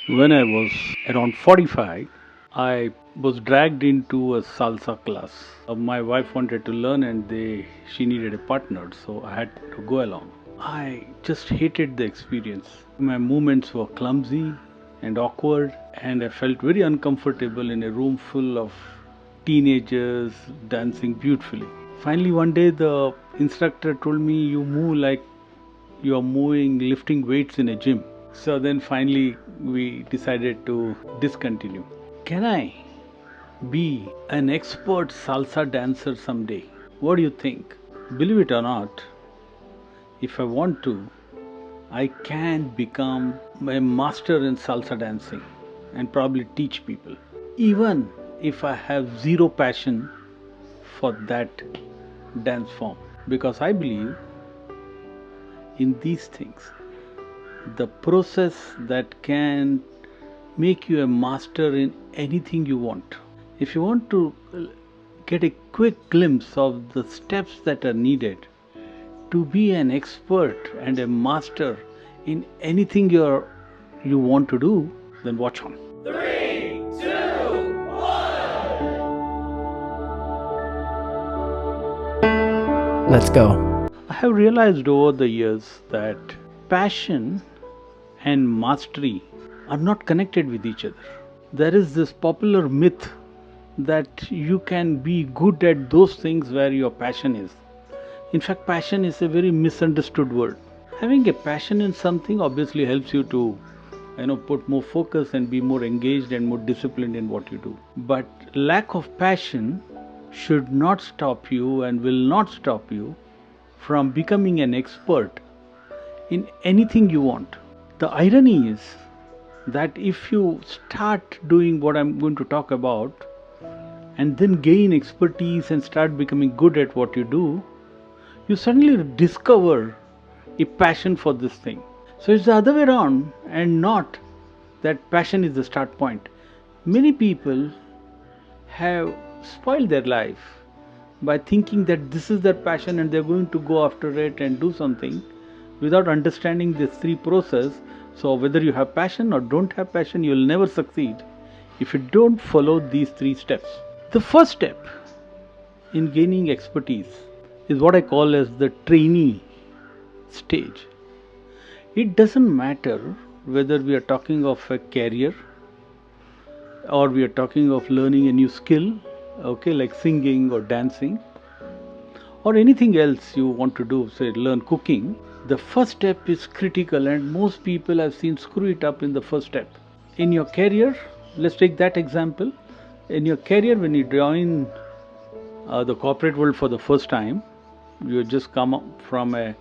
When I was around 45, I was dragged into a salsa class. My wife wanted to learn and she needed a partner, so I had to go along. I just hated the experience. My movements were clumsy and awkward, and I felt very uncomfortable in a room full of teenagers dancing beautifully. Finally, one day the instructor told me, "You move like you are lifting weights in a gym." So then finally we decided to discontinue. Can I be an expert salsa dancer someday? What do you think? Believe it or not, if I want to, I can become a master in salsa dancing and probably teach people. Even if I have zero passion for that dance form. Because I believe in these things. The process that can make you a master in anything you want. If you want to get a quick glimpse of the steps that are needed to be an expert and a master in anything you want to do, then watch on. Three, two, Let's go. I have realized over the years that passion and mastery are not connected with each other. There is this popular myth that you can be good at those things where your passion is. In fact, passion is a very misunderstood word. Having a passion in something obviously helps you to put more focus and be more engaged and more disciplined in what you do. But lack of passion should not stop you and will not stop you from becoming an expert in anything you want. The irony is that if you start doing what I'm going to talk about and then gain expertise and start becoming good at what you do, you suddenly discover a passion for this thing. So it's the other way around, and not that passion is the start point. Many people have spoiled their life by thinking that this is their passion and they're going to go after it and do something without understanding this three process. So whether you have passion or don't have passion, you will never succeed if you don't follow these three steps. The first step in gaining expertise is what I call as the trainee stage. It doesn't matter whether we are talking of a career or we are talking of learning a new skill, like singing or dancing, or anything else you want to do, say learn cooking. The first step is critical, and most people I've seen screw it up in the first step. In your career, let's take that example. In your career, when you join the corporate world for the first time, you just come up from a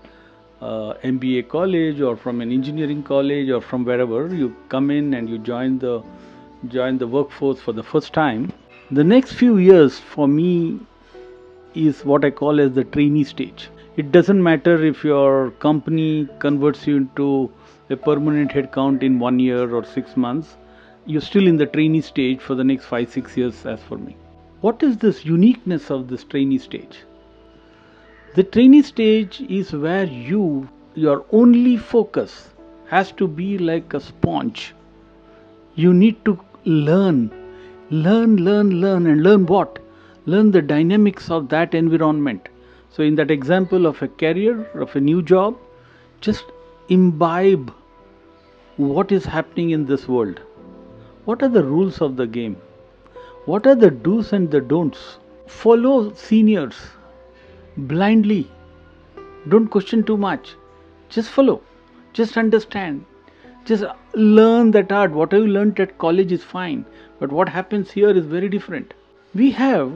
MBA college or from an engineering college or from wherever you come in and you join the workforce for the first time. The next few years for me is what I call as the trainee stage. It doesn't matter if your company converts you into a permanent headcount in 1 year or 6 months, you're still in the trainee stage for the next 5-6 years as for me. What is this uniqueness of this trainee stage? The trainee stage is where your only focus has to be like a sponge. You need to learn and learn what? Learn the dynamics of that environment. So in that example of a career, of a new job, just imbibe what is happening in this world. What are the rules of the game? What are the do's and the don'ts? Follow seniors blindly. Don't question too much. Just follow. Just understand. Just learn that art. Whatever you learned at college is fine. But what happens here is very different. We have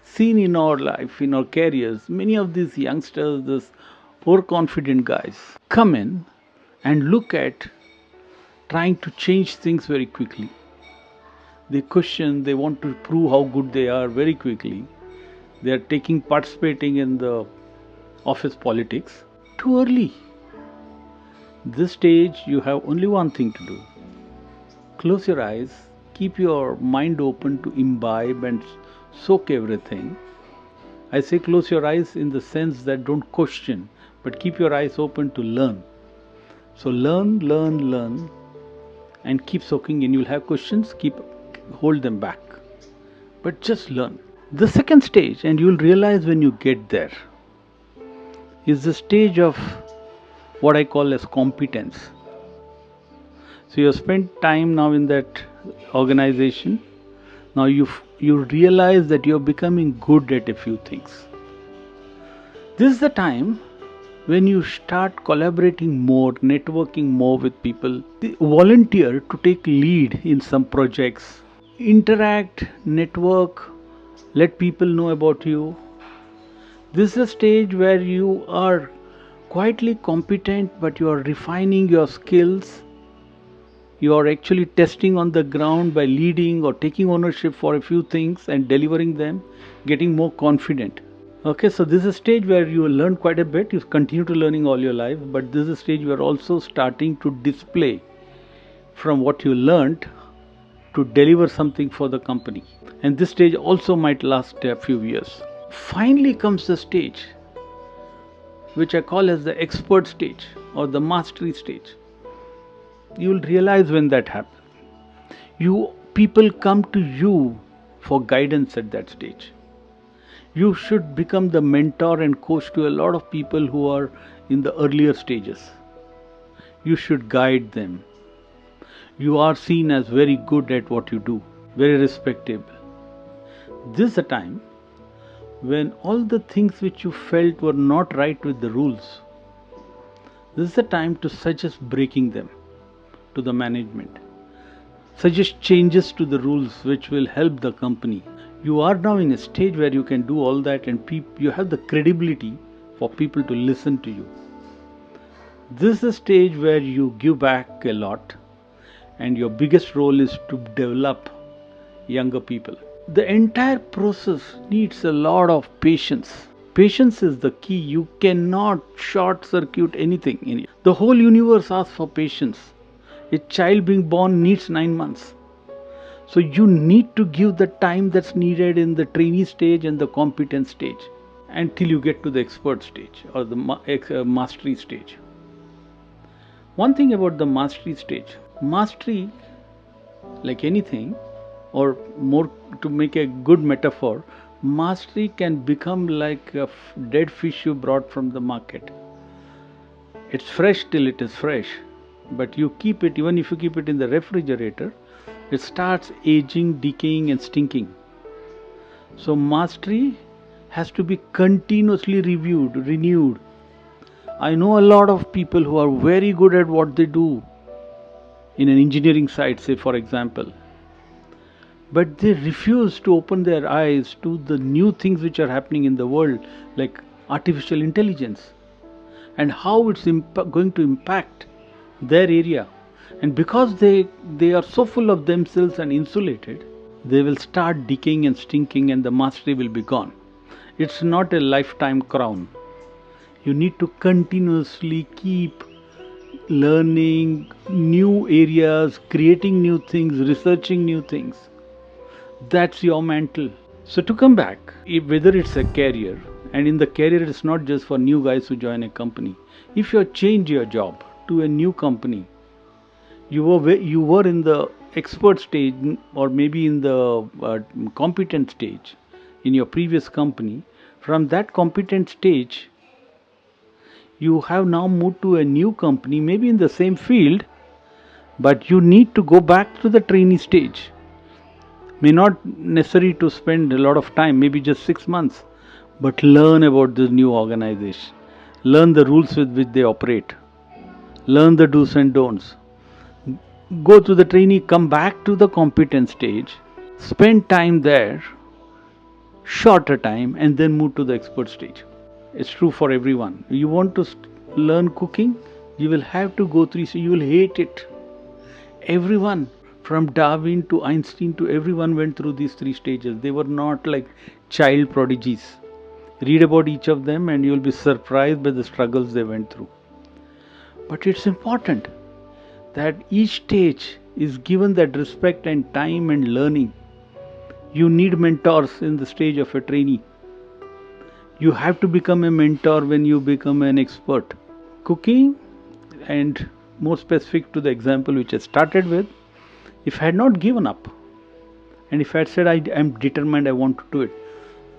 seen in our life, in our careers, many of these youngsters, these overconfident guys, come in and look at trying to change things very quickly. They question, they want to prove how good they are very quickly. They are participating in the office politics too early. This stage, you have only one thing to do. Close your eyes, keep your mind open to imbibe and soak everything. I say close your eyes in the sense that don't question, but keep your eyes open to learn. So learn, and keep soaking in. You'll have questions, hold them back, but just learn. The second stage, and you'll realize when you get there, is the stage of what I call as competence. So you have spent time now in that organization. Now you realize that you're becoming good at a few things. This is the time when you start collaborating more, networking more with people, volunteer to take lead in some projects, interact, network, let people know about you. This is a stage where you are quietly competent, but you are refining your skills. You are actually testing on the ground by leading or taking ownership for a few things and delivering them, getting more confident. Okay, so this is a stage where you will learn quite a bit. You continue to learning all your life, but this is a stage where also starting to display from what you learned to deliver something for the company. And this stage also might last a few years. Finally comes the stage which I call as the expert stage or the mastery stage. You will realize when that happens. People come to you for guidance at that stage. You should become the mentor and coach to a lot of people who are in the earlier stages. You should guide them. You are seen as very good at what you do, very respectable. This is a time when all the things which you felt were not right with the rules, this is the time to suggest breaking them to the management. Suggest changes to the rules which will help the company. You are now in a stage where you can do all that, and you have the credibility for people to listen to you. This is a stage where you give back a lot, and your biggest role is to develop younger people. The entire process needs a lot of patience. Patience is the key. You cannot short circuit anything in it. The whole universe asks for patience. A child being born needs 9 months. So you need to give the time that's needed in the trainee stage and the competence stage until you get to the expert stage or the mastery stage. One thing about the mastery stage, mastery, like anything, or more to make a good metaphor, mastery can become like a dead fish you brought from the market. It's fresh till it is fresh, but you keep it, even if you keep it in the refrigerator, it starts aging, decaying and stinking. So mastery has to be continuously reviewed, renewed. I know a lot of people who are very good at what they do in an engineering site, say for example, but they refuse to open their eyes to the new things which are happening in the world, like artificial intelligence and how it's going to impact their area. And because they are so full of themselves and insulated, they will start decaying and stinking, and the mastery will be gone. It's not a lifetime crown. You need to continuously keep learning new areas, creating new things, researching new things. That's your mantle. So to come back, whether it's a career, and in the career it's not just for new guys who join a company. If you change your job to a new company, you were in the expert stage or maybe in the competent stage in your previous company. From that competent stage, you have now moved to a new company, maybe in the same field, but you need to go back to the trainee stage. May not necessary to spend a lot of time, maybe just 6 months, but learn about this new organization. Learn the rules with which they operate. Learn the do's and don'ts. Go to the trainee, come back to the competent stage, spend time there, shorter time, and then move to the expert stage. It's true for everyone. You want to learn cooking, you will have to go through, so you will hate it. Everyone, from Darwin to Einstein to everyone, went through these 3 stages. They were not like child prodigies. Read about each of them and you will be surprised by the struggles they went through. But it's important that each stage is given that respect and time and learning. You need mentors in the stage of a trainee. You have to become a mentor when you become an expert. Cooking and more specific to the example which I started with, if I had not given up, and if I had said I am determined, I want to do it,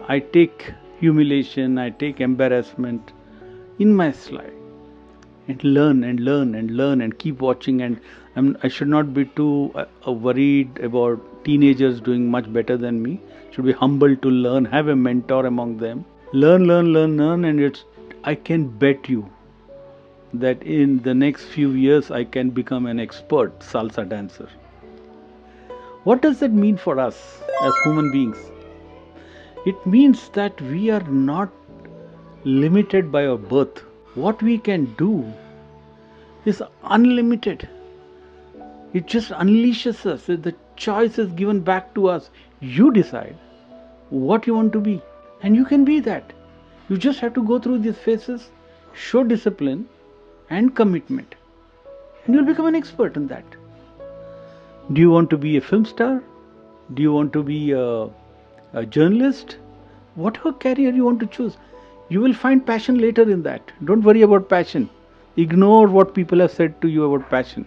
I take humiliation, I take embarrassment in my slide, and learn and learn and learn and keep watching. And I should not be too worried about teenagers doing much better than me. Should be humble to learn, have a mentor among them. Learn, and I can bet you that in the next few years I can become an expert salsa dancer. What does that mean for us as human beings? It means that we are not limited by our birth. What we can do is unlimited. It just unleashes us. The choice is given back to us. You decide what you want to be, and you can be that. You just have to go through these phases, show discipline and commitment, and you'll become an expert in that. Do you want to be a film star? Do you want to be a journalist? Whatever career you want to choose, you will find passion later in that. Don't worry about passion. Ignore what people have said to you about passion.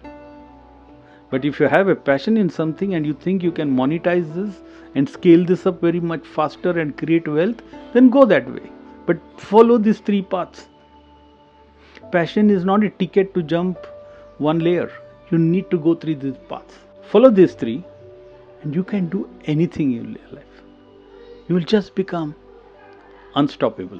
But if you have a passion in something and you think you can monetize this and scale this up very much faster and create wealth, then go that way. But follow these three paths. Passion is not a ticket to jump one layer. You need to go through these paths. Follow these three and you can do anything in your life. You will just become unstoppable.